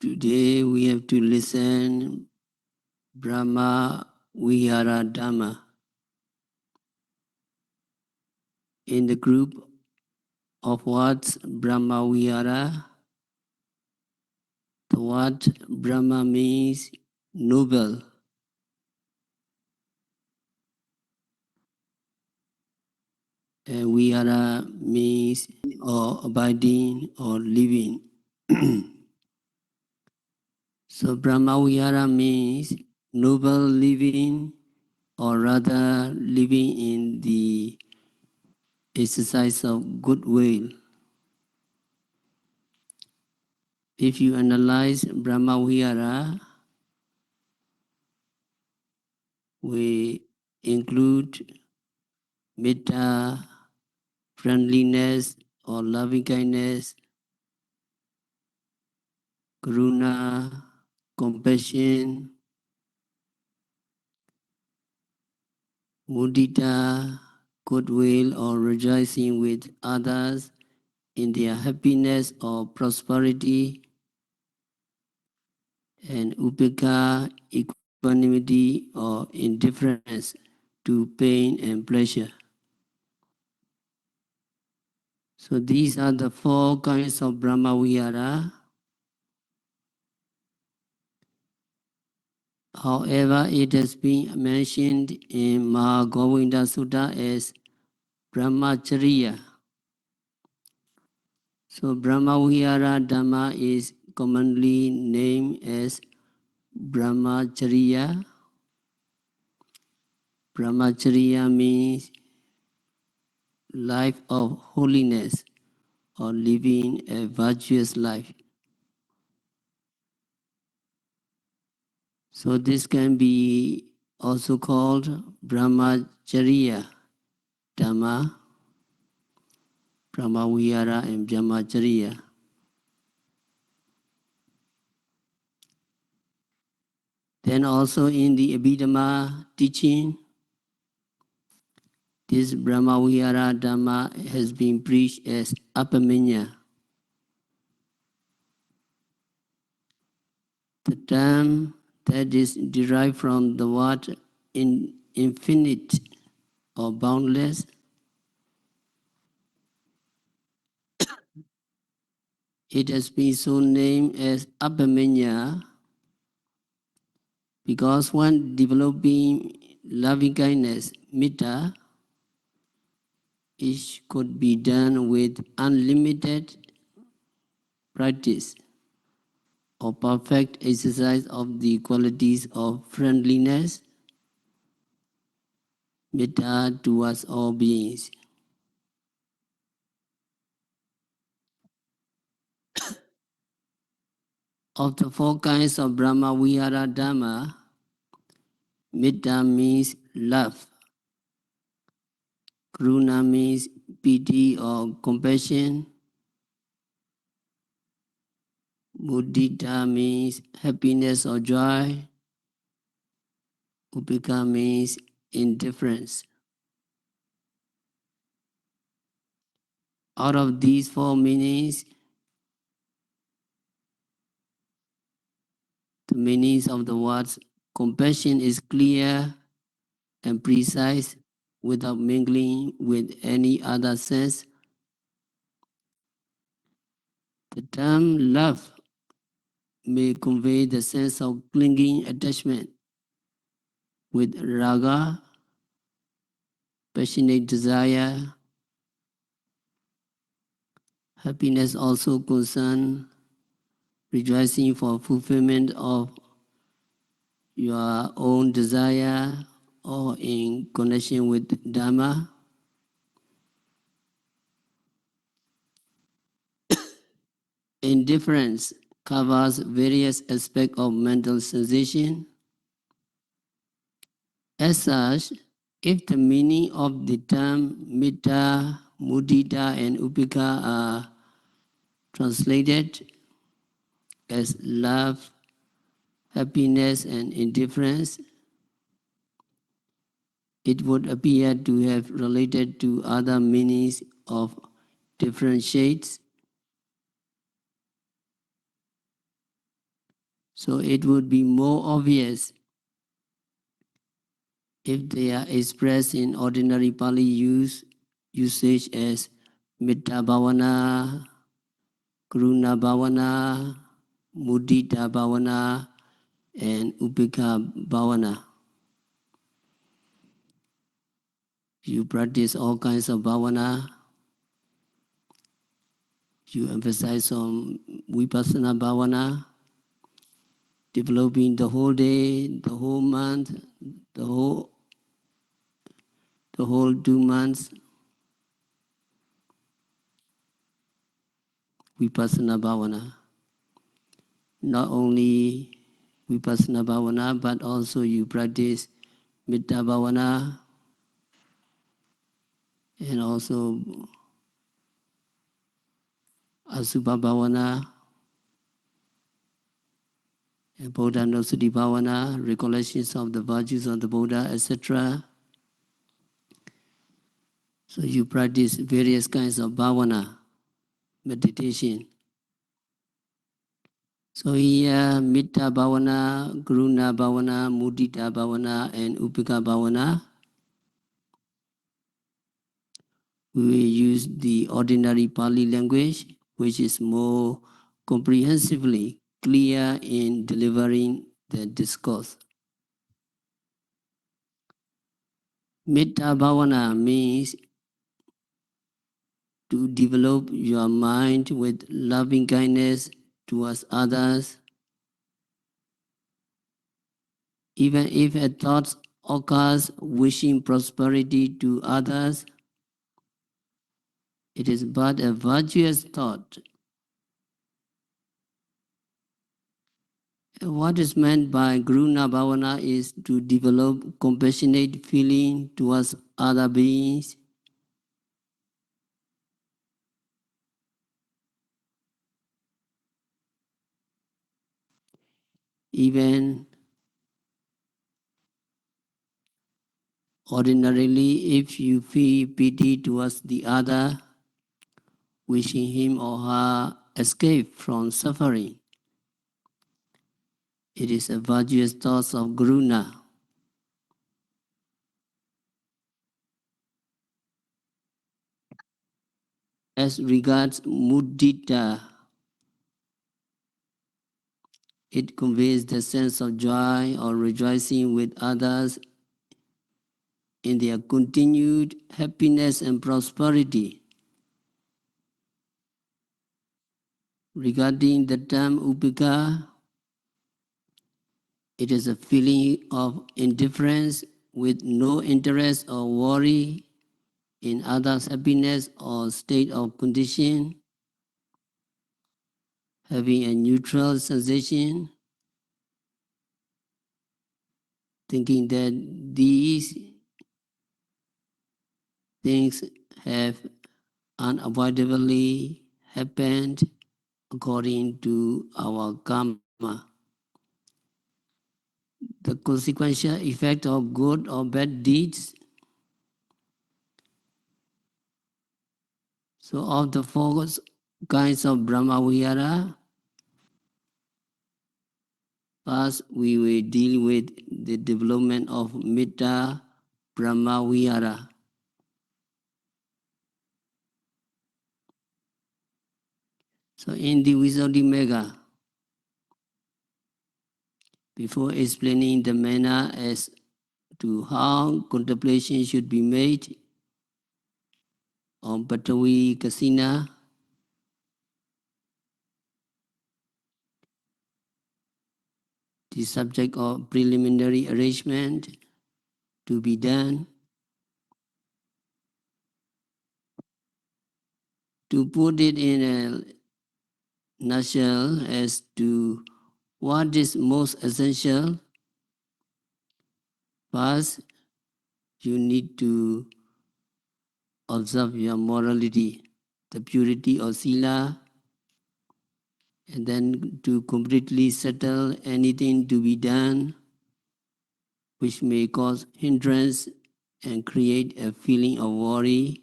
Today we have to listen Brahmavihara Dhamma. In the group of words Brahmavihara, the word Brahma means noble. And Vihara means or abiding or living. So Brahmavihara means noble living, or rather living in the exercise of goodwill. If you analyze Brahmavihara, we include metta, friendliness or loving kindness, karuna, compassion, mudita, goodwill or rejoicing with others in their happiness or prosperity, and upekkha, equanimity or indifference to pain and pleasure. So these are the 4 kinds of Brahmavihara. However, it has been mentioned in Mahagovinda Sutta as Brahmacharya. So Brahmavihara Dhamma is commonly named as Brahmacharya. Brahmacharya means life of holiness or living a virtuous life. So this can be also called Brahmacharya Dhamma, Brahmavihara and Brahmacharya. Then also in the Abhidhamma teaching, this Brahmavihara Dhamma has been preached as Appamenya. The term that is derived from the word infinite or boundless. It has been so named as Appamenya because one developing loving kindness, metta, it could be done with unlimited practice or perfect exercise of the qualities of friendliness, metta towards all beings. Of the 4 kinds of Brahmavihara Dhamma, metta means love, karuna means pity or compassion, mudita means happiness or joy, upekkha means indifference. Out of these 4 meanings, the meanings of the words compassion is clear and precise without mingling with any other sense. The term love may convey the sense of clinging attachment with raga, passionate desire. Happiness also concerns rejoicing for fulfillment of your own desire or in connection with Dhamma. Indifference covers various aspects of mental sensation. As such, if the meaning of the term metta, mudita, and upekkha are translated as love, happiness, and indifference, it would appear to have related to other meanings of different shades. So it would be more obvious if they are expressed in ordinary Pali usage as Metta Bhavana, Karuna Bhavana, Mudita Bhavana, and Upekha Bhavana. You practice all kinds of bhavana. You emphasize on Vipassana Bhavana, developing the whole day, the whole month, the whole 2 months, Vipassana Bhavana. Not only Vipassana Bhavana, but also you practice Metta Bhavana and also Asubha Bhavana and Buddha Nusati Bhavana, recollections of the virtues of the Buddha, etc. So you practice various kinds of bhavana, meditation. So here, Metta Bhavana, Karuna Bhavana, Mudita Bhavana, and Upeka Bhavana, we will use the ordinary Pali language, which is more comprehensively clear in delivering the discourse. Metta Bhavana means to develop your mind with loving kindness towards others, even if a thought occurs wishing prosperity to others, it is but a virtuous thought. What is meant by Karuna Bhavana is to develop compassionate feeling towards other beings, even ordinarily if you feel pity towards the other, wishing him or her escape from suffering. It is a virtuous thought of Karuna. As regards mudita, it conveys the sense of joy or rejoicing with others in their continued happiness and prosperity. Regarding the term upeka, it is a feeling of indifference with no interest or worry in others' happiness or state of condition, having a neutral sensation, thinking that these things have unavoidably happened according to our karma. The consequential effect of good or bad deeds. So of the four kinds of Brahmavihara, first we will deal with the development of Metta Brahmavihara. So in the Visuddhimagga, before explaining the manner as to how contemplation should be made on Patavi Kasina, the subject of preliminary arrangement to be done, to put it in a nutshell as to what is most essential. First, you need to observe your morality, the purity of sila, and then to completely settle anything to be done which may cause hindrance and create a feeling of worry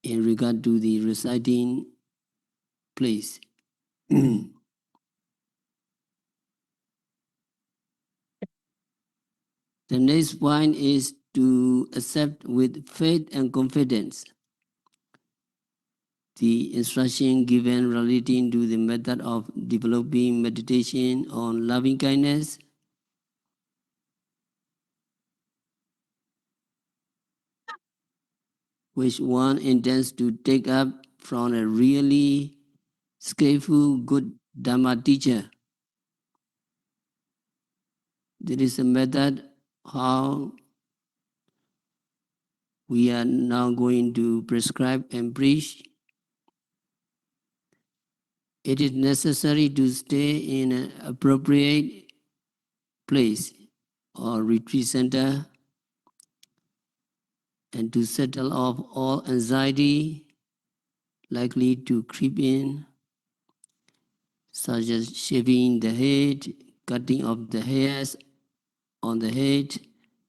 in regard to the residing place. The next point is to accept with faith and confidence the instruction given relating to the method of developing meditation on loving kindness, which one intends to take up from a really skillful, good Dhamma teacher. There is a method how we are now going to prescribe and preach. It is necessary to stay in an appropriate place or retreat center and to settle off all anxiety likely to creep in, such as shaving the head, cutting off the hairs on the head,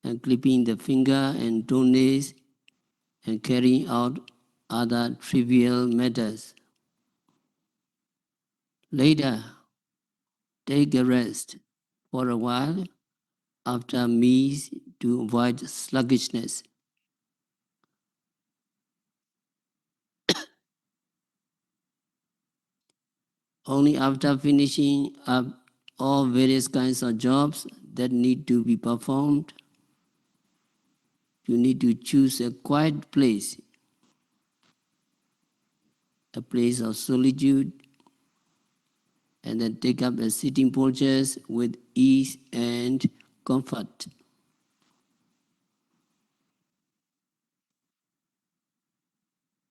and clipping the finger and toenails, and carrying out other trivial matters. Later, take a rest for a while after meals to avoid sluggishness. Only after finishing up all various kinds of jobs that need to be performed, you need to choose a quiet place, a place of solitude, and then take up a sitting posture with ease and comfort.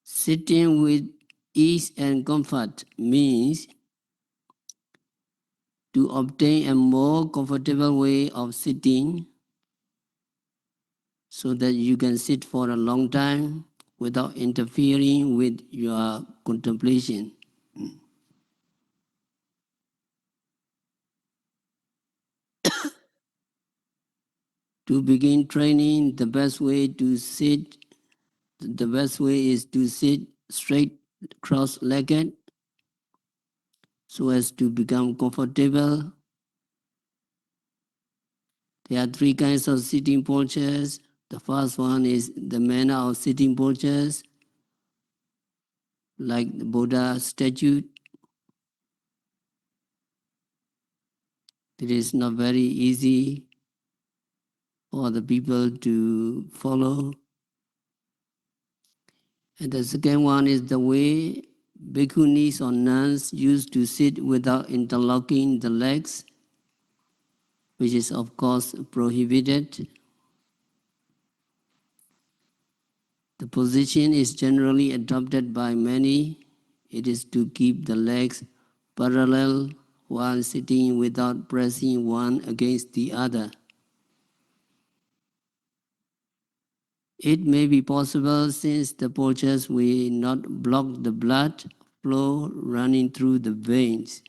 Sitting with ease and comfort means to obtain a more comfortable way of sitting so that you can sit for a long time without interfering with your contemplation. To begin training, the best way is to sit straight, cross-legged, so as to become comfortable. There are three kinds of sitting postures. The first one is the manner of sitting postures, like the Buddha statue. It is not very easy for the people to follow. And the second one is the way bhikkhunis or nuns used to sit without interlocking the legs, which is of course prohibited. The position is generally adopted by many. It is to keep the legs parallel while sitting without pressing one against the other. It may be possible since the postures will not block the blood flow running through the veins.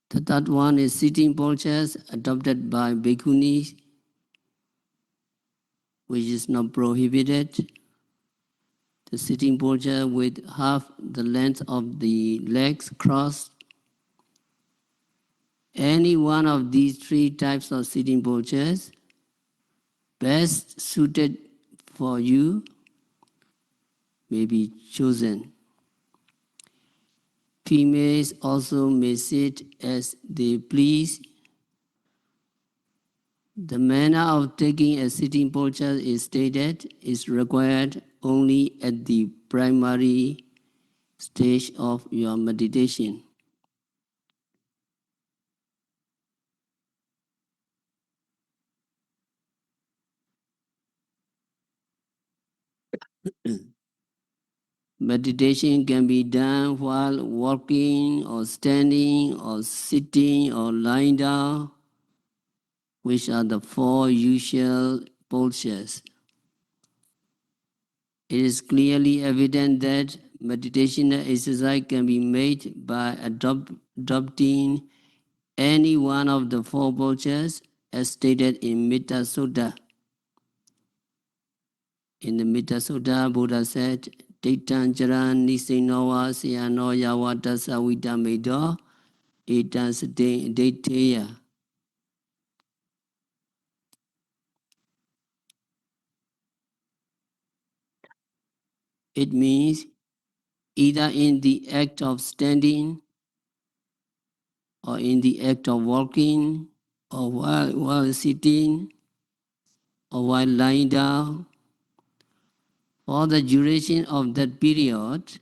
The third one is sitting postures adopted by bhikkhunis, which is not prohibited. The sitting posture with half the length of the legs crossed. Any one of these three types of sitting postures best suited for you may be chosen. Females also may sit as they please. The manner of taking a sitting posture is stated is required only at the primary stage of your meditation. Meditation can be done while walking or standing or sitting or lying down, which are the four usual postures. It is clearly evident that meditation exercise can be made by adopting any one of the four postures as stated in Metta Sutta. In the Metta Sutta, Buddha said, Daitan Charan Nisinowa Sayano Yawata Sawita Medo Etan Dateya. It means either in the act of standing, or in the act of walking, or while sitting, or while lying down. For the duration of that period,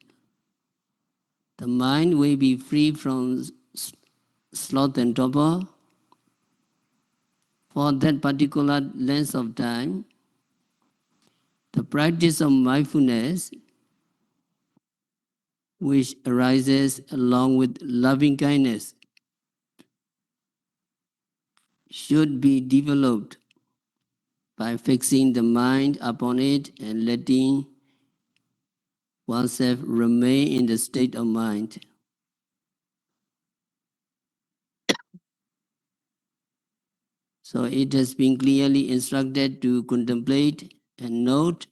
the mind will be free from sloth and torpor. For that particular length of time, the practice of mindfulness, which arises along with loving kindness, should be developed by fixing the mind upon it and letting oneself remain in the state of mind. So it has been clearly instructed to contemplate and note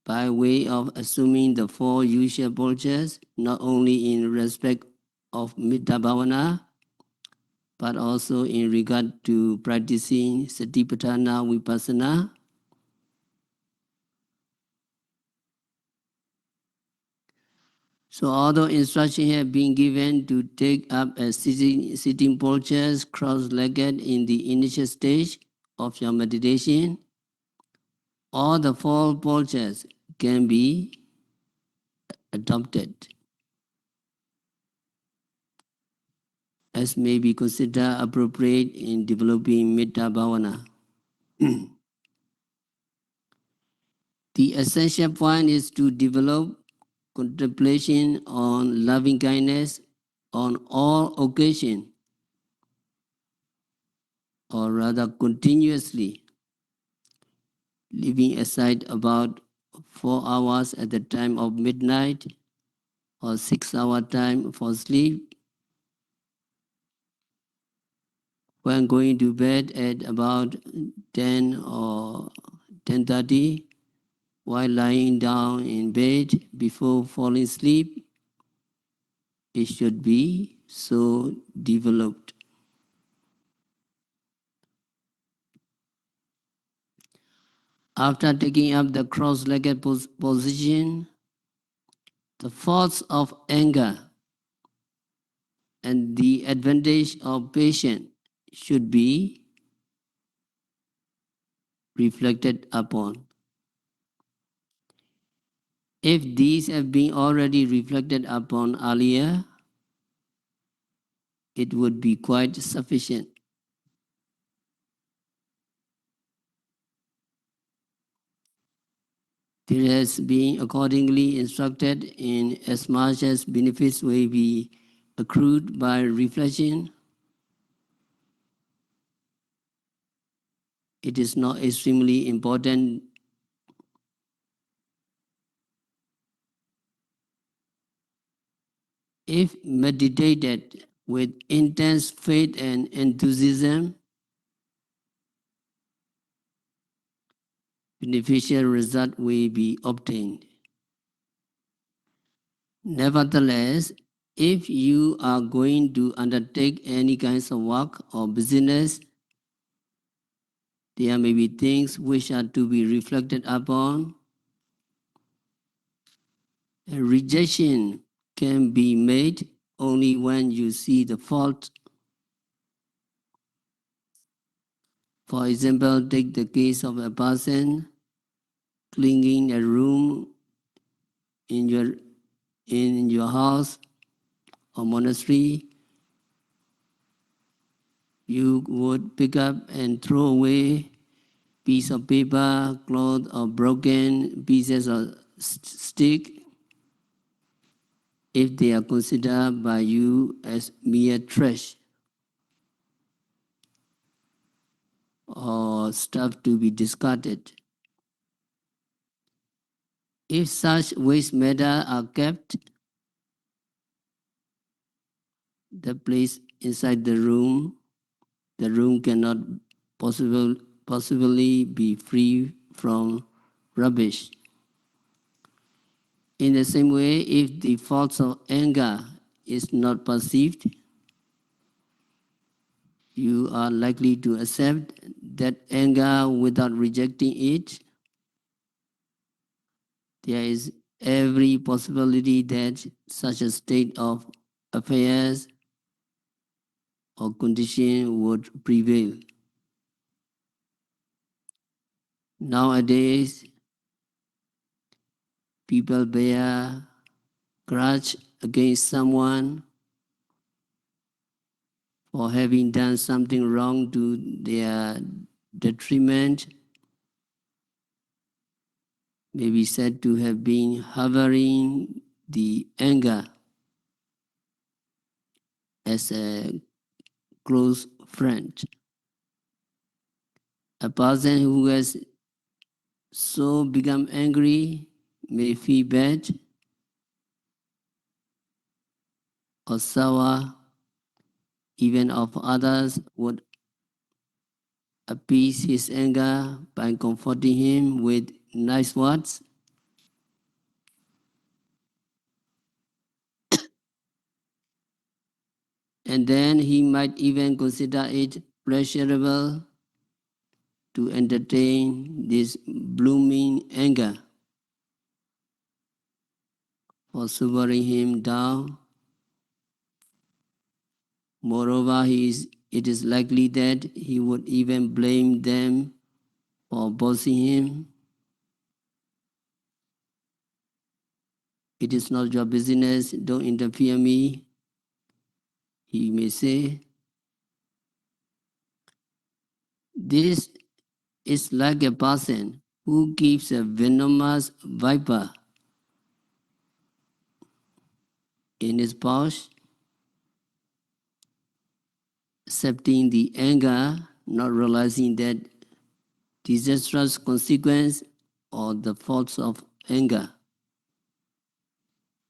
by way of assuming the four usual postures, not only in respect of Metta Bhavana, but also in regard to practicing Satipatthana Vipassana. So although instruction have been given to take up a sitting postures cross-legged in the initial stage of your meditation, all the four postures can be adopted as may be considered appropriate in developing Metta Bhavana. The essential point is to develop contemplation on loving kindness on all occasions, or rather continuously, leaving aside about 4 hours at the time of midnight or 6-hour time for sleep, when going to bed at about 10 or 10:30, while lying down in bed before falling asleep, it should be so developed. After taking up the cross-legged position, the force of anger and the advantage of patience should be reflected upon. If these have been already reflected upon earlier, it would be quite sufficient. It has been accordingly instructed in as much as benefits will be accrued by reflection. It is not extremely important if meditated with intense faith and enthusiasm. Beneficial result will be obtained. Nevertheless, if you are going to undertake any kinds of work or business, there may be things which are to be reflected upon. A rejection can be made only when you see the fault. For example, take the case of a person cleaning a room in your house or monastery. You would pick up and throw away piece of paper, cloth, or broken pieces of stick if they are considered by you as mere trash or stuff to be discarded. If such waste matter are kept, the place inside the room cannot possibly be free from rubbish. In the same way, if the faults of anger is not perceived, you are likely to accept that anger without rejecting it. There is every possibility that such a state of affairs or condition would prevail. Nowadays, people bear grudge against someone for having done something wrong to their detriment, may be said to have been harboring the anger as a close friend. A person who has so become angry may feel bad or sour even of others, would appease his anger by comforting him with nice words. And then he might even consider it pleasurable to entertain this blooming anger for sobering him down. Moreover, it is likely that he would even blame them for bossing him. It is not your business, don't interfere me, he may say. This is like a person who keeps a venomous viper in his pouch, accepting the anger, not realizing that disastrous consequence or the faults of anger.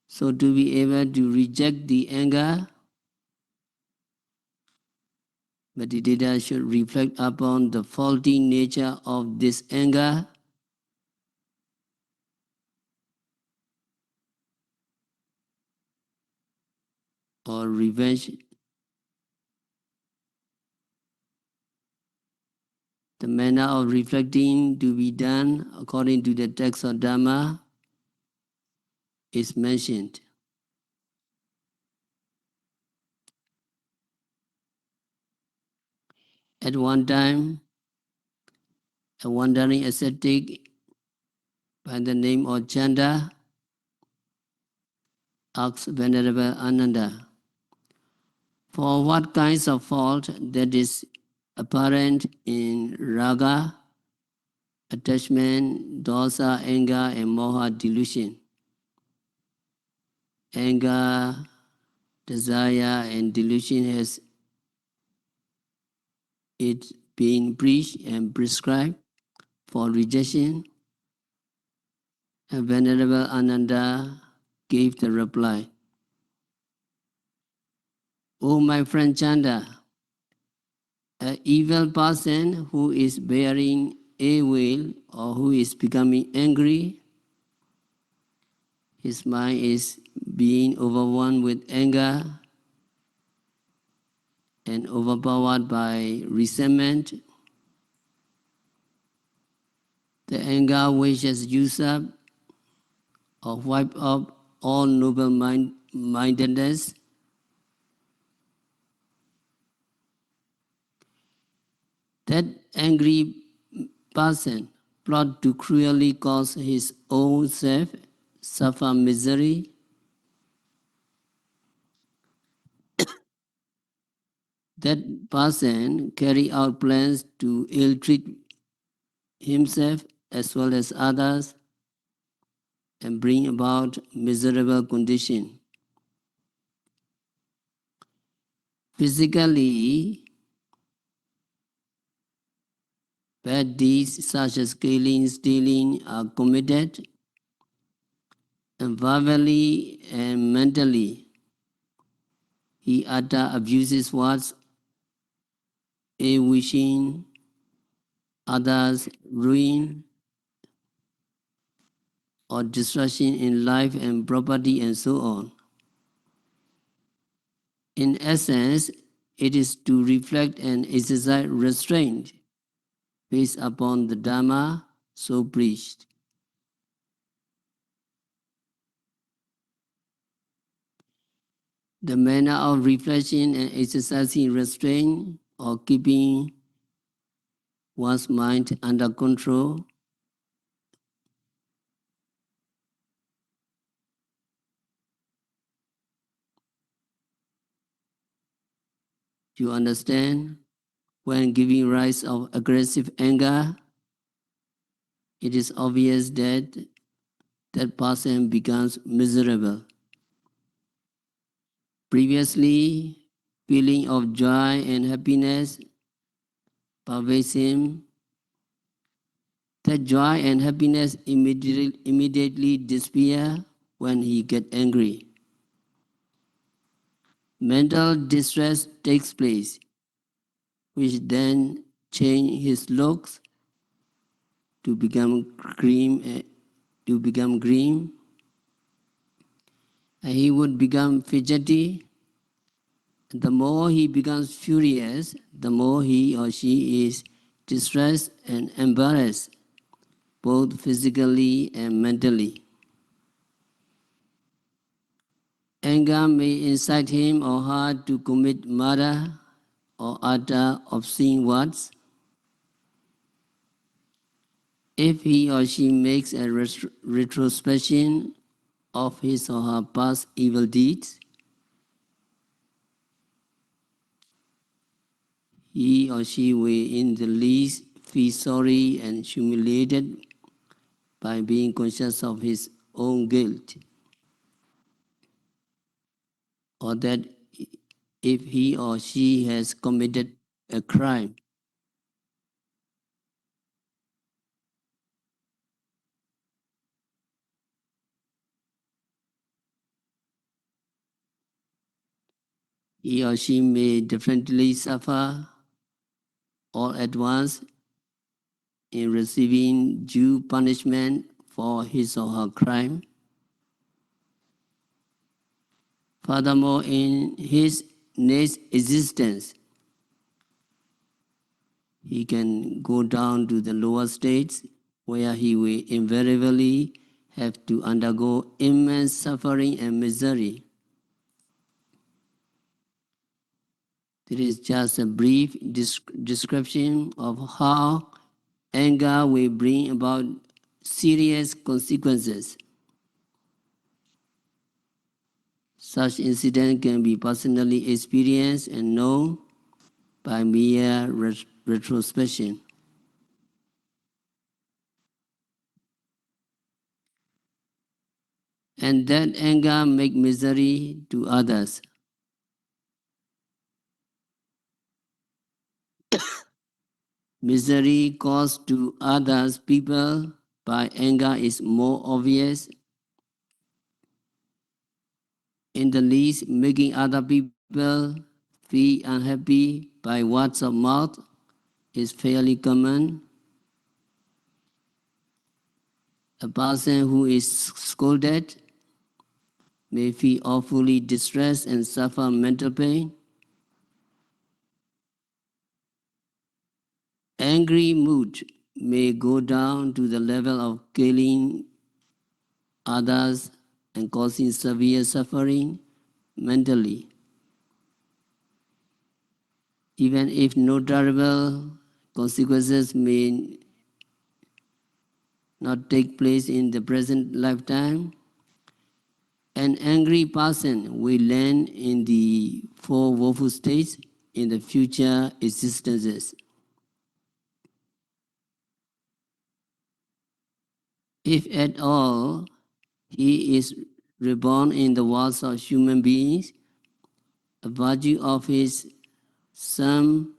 So to be able to reject the anger, meditator should reflect upon the faulty nature of this anger or revenge. The manner of reflecting to be done according to the text of Dhamma is mentioned. At one time, a wandering ascetic by the name of Chanda asked Venerable Ananda, for what kinds of fault that is apparent in raga, attachment, dosa, anger, and moha delusion? Anger, desire, and delusion has it been preached and prescribed for rejection? And Venerable Ananda gave the reply, O my friend Chanda, an evil person who is bearing ill will or who is becoming angry, his mind is being overwhelmed with anger and overpowered by resentment. The anger wishes use up or wipe up all noble mindedness. That angry person plot to cruelly cause his own self suffer misery. That person carry out plans to ill-treat himself as well as others and bring about miserable condition. Physically, bad deeds such as killing, stealing are committed, and verbally and mentally he utter abuses words, ill-wishing others ruin or destruction in life and property and so on. In essence, it is to reflect and exercise restraint based upon the Dhamma so preached. The manner of reflection and exercising restraint or keeping one's mind under control you understand when giving rise of aggressive anger, it is obvious that that person becomes miserable. Previously, feeling of joy and happiness pervades him. That joy and happiness immediately disappear when he gets angry. Mental distress takes place, which then change his looks to become green, and he would become fidgety. The more he becomes furious, the more he or she is distressed and embarrassed, both physically and mentally. Anger may incite him or her to commit murder or utter obscene words. If he or she makes a retrospection of his or her past evil deeds, he or she will in the least feel sorry and humiliated by being conscious of his own guilt, or that if he or she has committed a crime. He or she may definitely suffer all at once in receiving due punishment for his or her crime. Furthermore, in his next existence, he can go down to the lower states where he will invariably have to undergo immense suffering and misery. This is just a brief description of how anger will bring about serious consequences. Such incidents can be personally experienced and known by mere retrospection. And that anger make misery to others. Misery caused to others people by anger is more obvious. In the least, making other people feel unhappy by words of mouth is fairly common. A person who is scolded may feel awfully distressed and suffer mental pain. Angry mood may go down to the level of killing others and causing severe suffering mentally. Even if no terrible consequences may not take place in the present lifetime, an angry person will land in the four woeful states in the future existences. If at all he is reborn in the worlds of human beings, a virtue of his some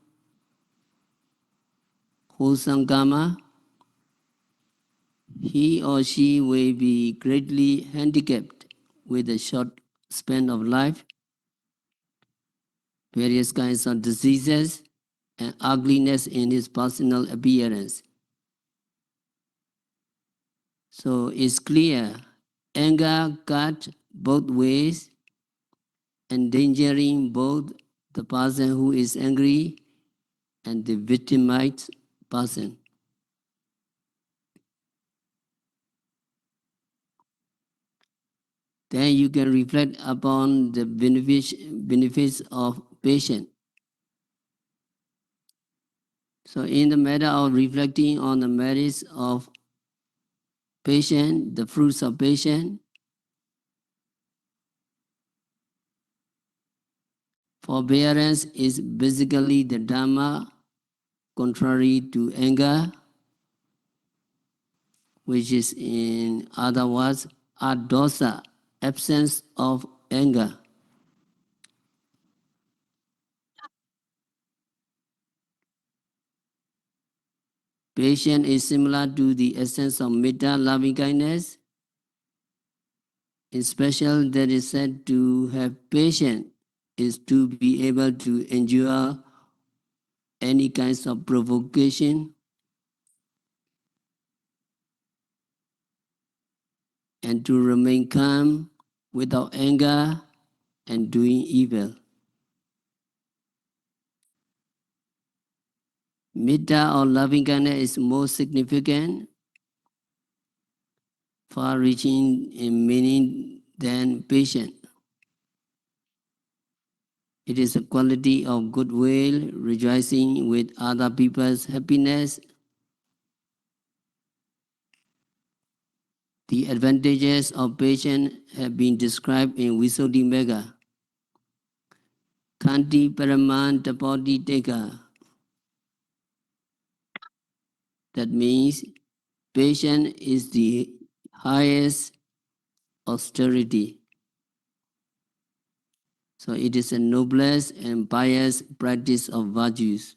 wholesome karma, he or she will be greatly handicapped with a short span of life, various kinds of diseases, and ugliness in his personal appearance. So it's clear, anger cut both ways, endangering both the person who is angry and the victimized person. Then you can reflect upon the benefits of patience. So in the matter of reflecting on the merits of patience, the fruits of patience, forbearance is basically the Dhamma contrary to anger, which is in other words, adosa, absence of anger. Patience is similar to the essence of metta, loving kindness. In special, that is said to have patience is to be able to endure any kinds of provocation and to remain calm without anger and doing evil. Metta or loving kindness is more significant, far reaching in meaning than patience. It is a quality of goodwill, rejoicing with other people's happiness. The advantages of patience have been described in Visuddhimagga. Kanti Paraman Tapati Teka. That means patience is the highest austerity. So it is a noblest and pious practice of virtues.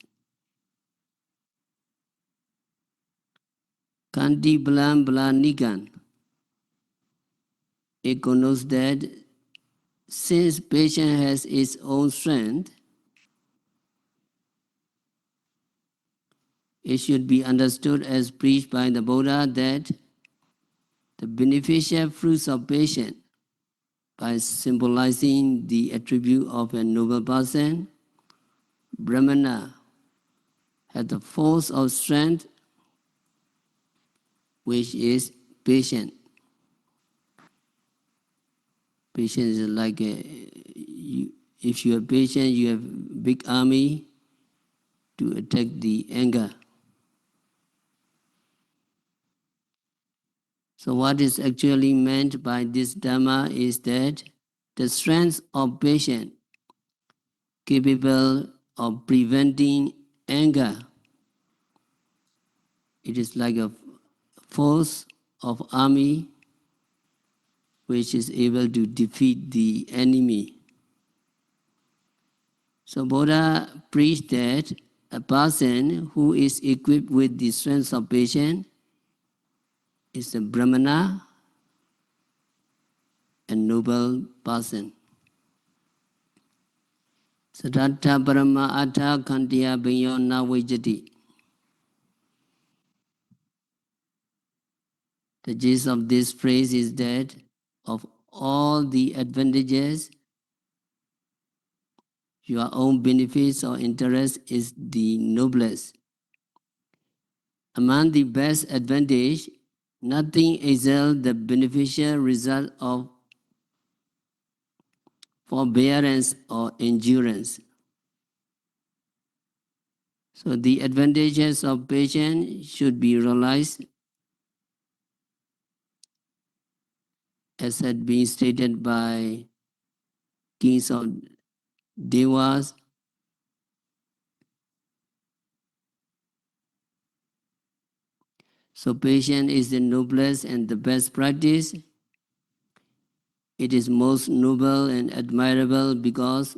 Kanti Balam Balanikan. It connotes that since patience has its own strength, it should be understood as preached by the Buddha that the beneficial fruits of patience, by symbolizing the attribute of a noble person, Brahmana, has the force of strength, which is patience. Patience is like if you are patient, you have big army to attack the anger. So what is actually meant by this Dhamma is that the strength of patience capable of preventing anger. It is like a force of army which is able to defeat the enemy. So Buddha preached that a person who is equipped with the strength of patience is a Brahmana, a noble person. Sadatta Parama Atta Kantiya Binyo Na Vijati. The gist of this phrase is that of all the advantages, your own benefits or interest is the noblest. Among the best advantage, nothing excels the beneficial result of forbearance or endurance. So the advantages of patience should be realized as had been stated by kings of Devas. So patience is the noblest and the best practice. It is most noble and admirable because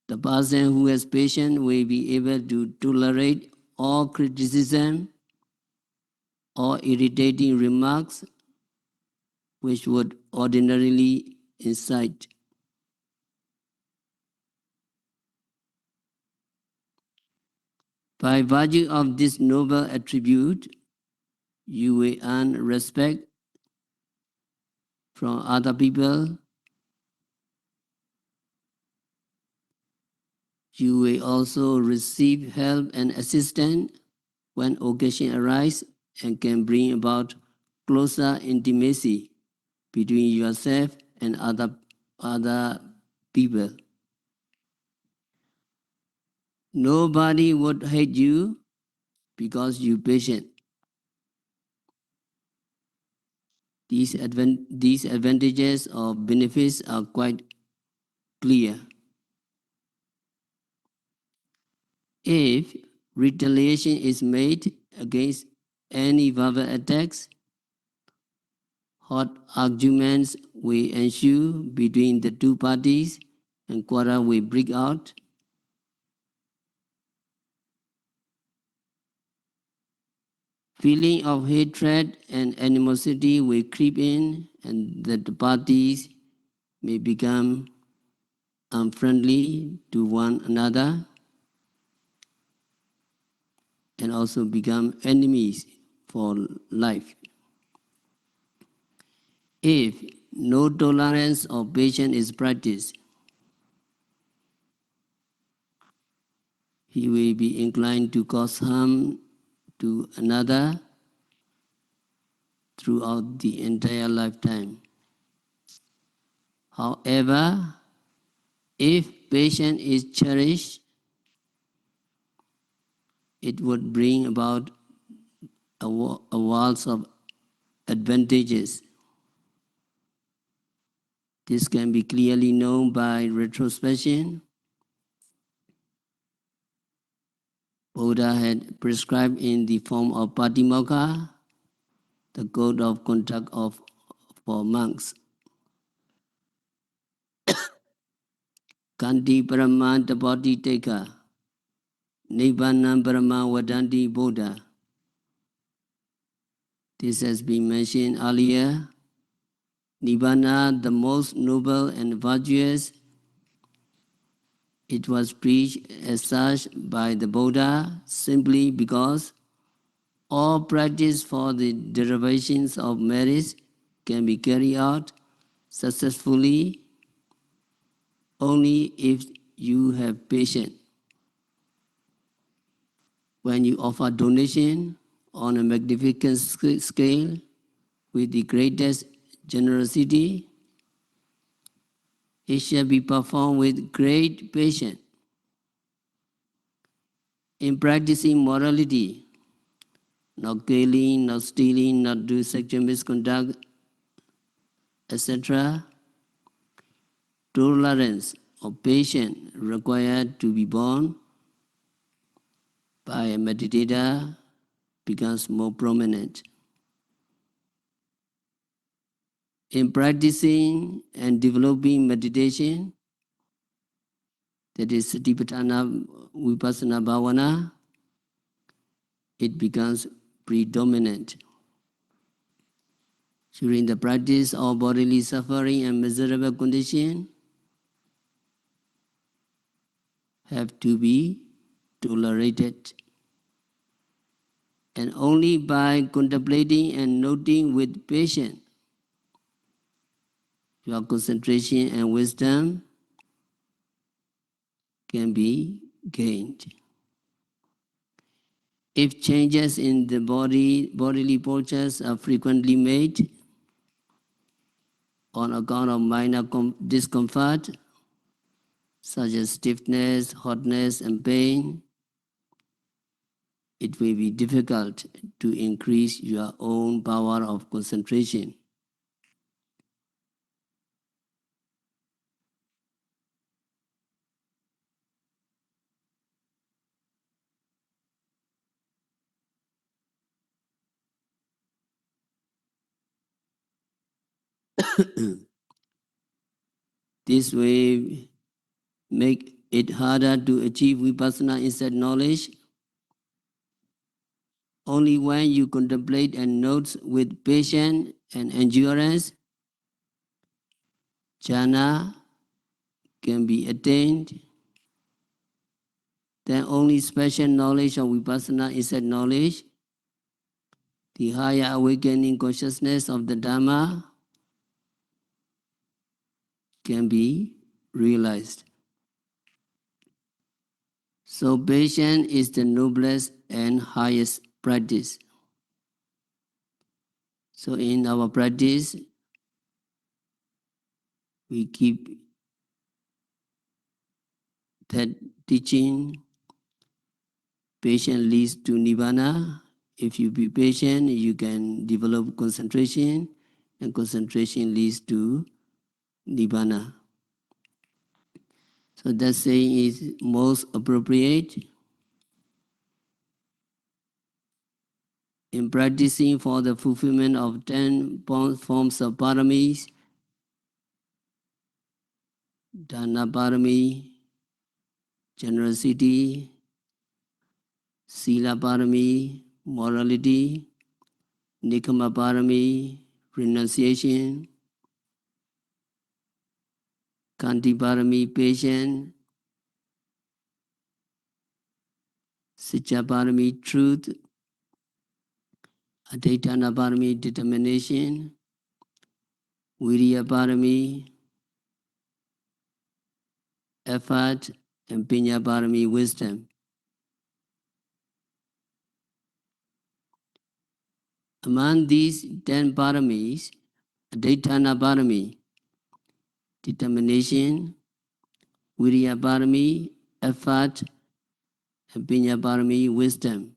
the person who has patience will be able to tolerate all criticism or irritating remarks which would ordinarily incite. By virtue of this noble attribute, you will earn respect from other people. You will also receive help and assistance when occasion arises and can bring about closer intimacy between yourself and other people. Nobody would hate you because you're patient. These advantages or benefits are quite clear. If retaliation is made against any verbal attacks, hot arguments will ensue between the two parties and quarrel will break out. Feeling of hatred and animosity will creep in, and that the parties may become unfriendly to one another and also become enemies for life. If no tolerance or patience is practiced, he will be inclined to cause harm to another throughout the entire lifetime. However, if patience is cherished, it would bring about a waltz of advantages. This can be clearly known by retrospection. Buddha had prescribed in the form of Patimokkha, the code of conduct for monks. Kanti Paraman Tapati Teka, Nibbanam Parama Vadanti Buddha. This has been mentioned earlier. Nibbana, the most noble and virtuous, it was preached as such by the Buddha simply because all practice for the derivations of merits can be carried out successfully only if you have patience. When you offer donation on a magnificent scale with the greatest generosity, it shall be performed with great patience. In practicing morality, not killing, not stealing, not doing sexual misconduct, etc., tolerance or patience required to be born by a meditator becomes more prominent. In practicing and developing meditation, that is Satipatthana Vipassana Bhavana, it becomes predominant. During the practice of bodily suffering and miserable condition have to be tolerated. And only by contemplating and noting with patience, your concentration and wisdom can be gained. If changes in the bodily postures are frequently made on account of minor discomfort, such as stiffness, hotness, and pain, it will be difficult to increase your own power of concentration. This way make it harder to achieve vipassana insight knowledge. Only when you contemplate and note with patience and endurance, jhana can be attained. then only special knowledge of Vipassana insight knowledge, the higher awakening consciousness of the Dhamma, can be realized. So patience is the noblest and highest practice. So in our practice, we keep that teaching, patience leads to Nibbana. If you be patient, you can develop concentration, and concentration leads to Nibbana. So that saying is most appropriate in practicing for the fulfillment of 10 forms of paramis, dana parami, generosity, sila parami, morality, nikama parami, renunciation, kanti parami, patience, sitya parami, truth, adhaitana parami, determination, viriya parami, effort, and pinya parami, wisdom. Among these 10 paramis, adhaitana parami, determination, viriya parami, effort, and pinya parami, wisdom,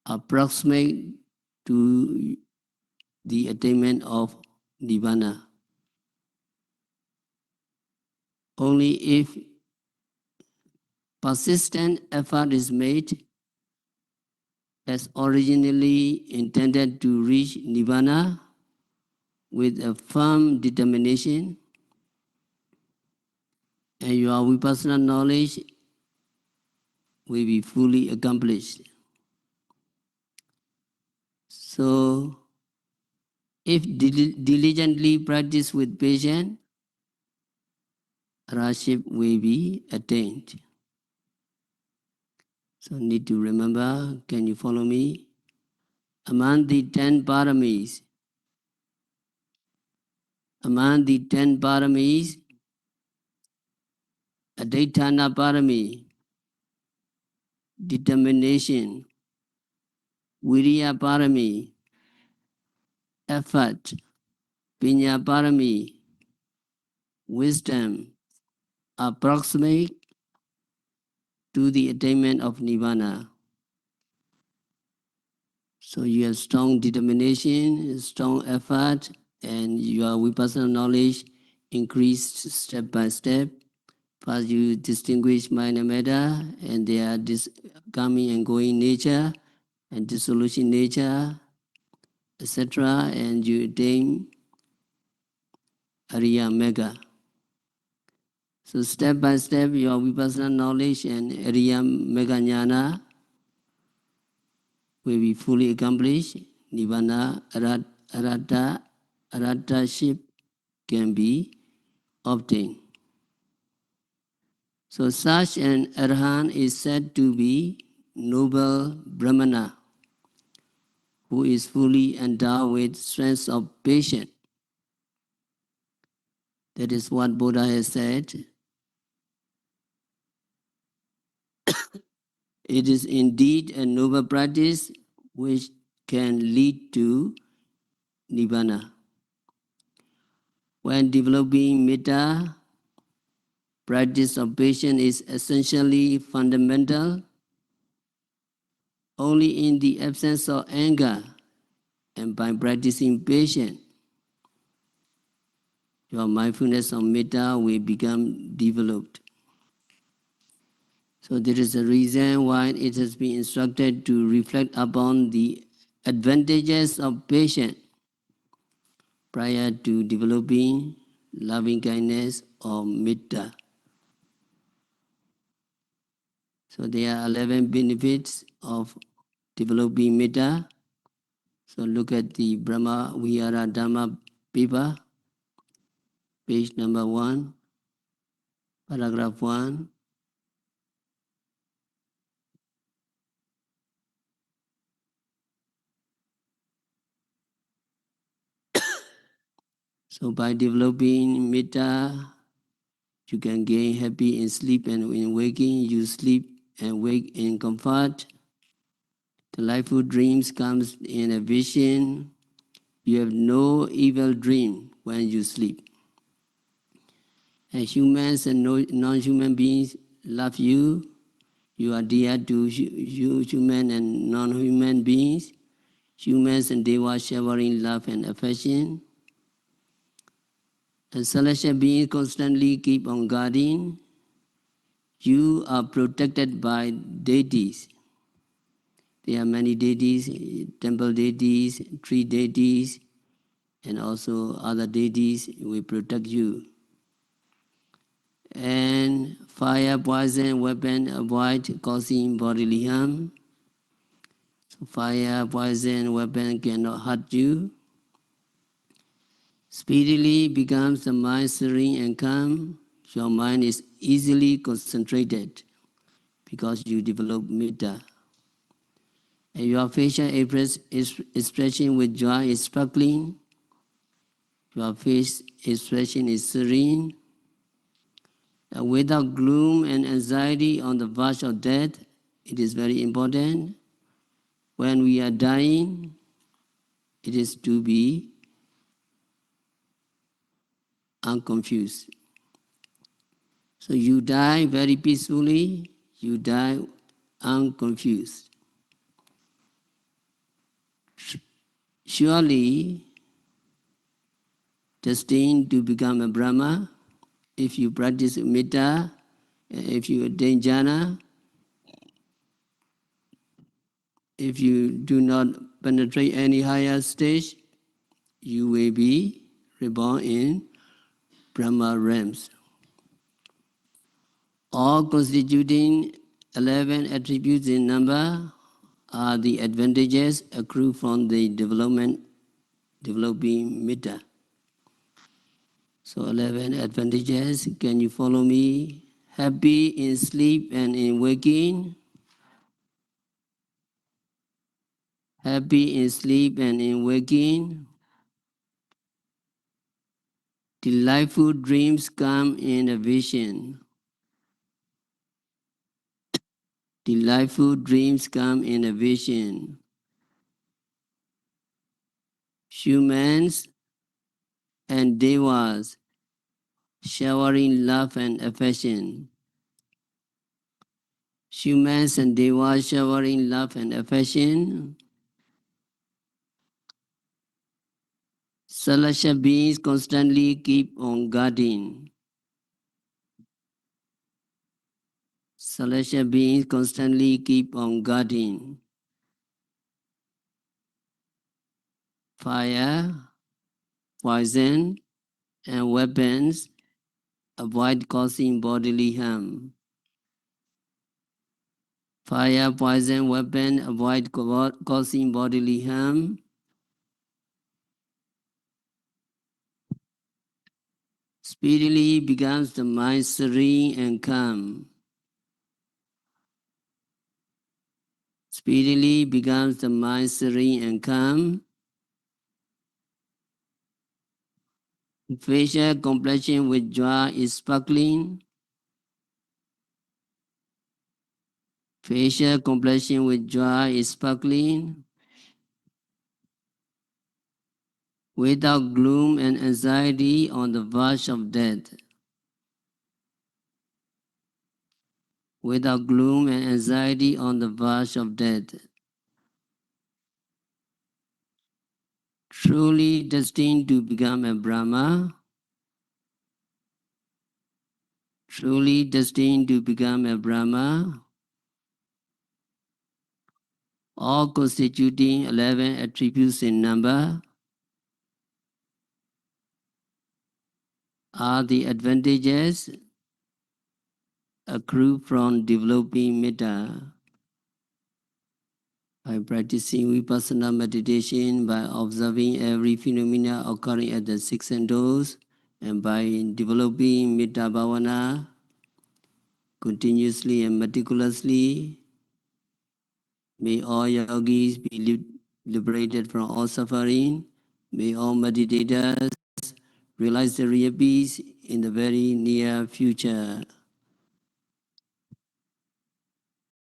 approximate to the attainment of Nibbana. Only if persistent effort is made as originally intended to reach Nibbana with a firm determination, and your Vipassana knowledge will be fully accomplished. So, if diligently practiced with patience, Arahantship will be attained. So need to remember, can you follow me? Among the 10 paramis, adhaitana parami, determination, viriya parami, effort, pinya parami, wisdom, approximate to the attainment of Nibbana. So you have strong determination, strong effort, and your Vipassana knowledge increased step by step. First you distinguish mind and matter, and their coming and going nature, and dissolution nature, etc. And you attain Ariya Mega. So step by step, your Vipassana knowledge and Ariya Mega Jnana will be fully accomplished. Nibbana, Arhataship can be obtained. So such an Arhat is said to be noble Brahmana, who is fully endowed with strength of patience. That is what Buddha has said. It is indeed a noble practice which can lead to Nibbana. When developing metta, practice of patience is essentially fundamental. Only in the absence of anger and by practicing patience, your mindfulness of metta will become developed. So there is a reason why it has been instructed to reflect upon the advantages of patience prior to developing loving kindness or metta. So there are 11 benefits of developing metta. So look at the Brahmavihara Dhamma paper, page number 1, paragraph 1. So by developing metta, you can gain happy in sleep and in waking. You sleep and wake in comfort. The delightful dreams comes in a vision. You have no evil dream when you sleep. And humans and non-human beings love you. You are dear to human and non-human beings. Humans and devas showering love and affection. And celestial beings constantly keep on guarding. You are protected by deities. There are many deities, temple deities, tree deities, and also other deities will protect you. And fire, poison, weapon, avoid causing bodily harm. So fire, poison, weapon cannot hurt you. Speedily becomes the mind serene and calm. Your mind is easily concentrated because you develop metta. And your facial expression with joy is sparkling. Your face expression is serene. Without gloom and anxiety on the verge of death, it is very important. When we are dying, it is to be unconfused. So you die very peacefully, you die unconfused. Surely, destined to become a Brahma, if you practice metta, if you attain jhana, if you do not penetrate any higher stage, you will be reborn in Brahma realms. All constituting 11 attributes in number are the advantages accrued from the developing metta. So 11 advantages, can you follow me? Happy in sleep and in waking. Happy in sleep and in waking. Delightful dreams come in a vision. Delightful dreams come in a vision. Humans and devas showering love and affection. Humans and devas showering love and affection. Celestial beings constantly keep on guarding. Celestial beings constantly keep on guarding. Fire, poison, and weapons avoid causing bodily harm. Fire, poison, weapon avoid causing bodily harm. Speedily becomes the mind serene and calm. Speedily becomes the mind serene and calm. Facial complexion with joy is sparkling. Facial complexion with joy is sparkling. Without gloom and anxiety on the verge of death. Without gloom and anxiety on the verge of death. Truly destined to become a Brahma. Truly destined to become a Brahma. All constituting 11 attributes in number are the advantages accrued from developing metta. By practicing vipassana meditation, by observing every phenomena occurring at the six senses, and by developing metta bhavana continuously and meticulously, may all yogis be liberated from all suffering. May all meditators realize the real peace in the very near future.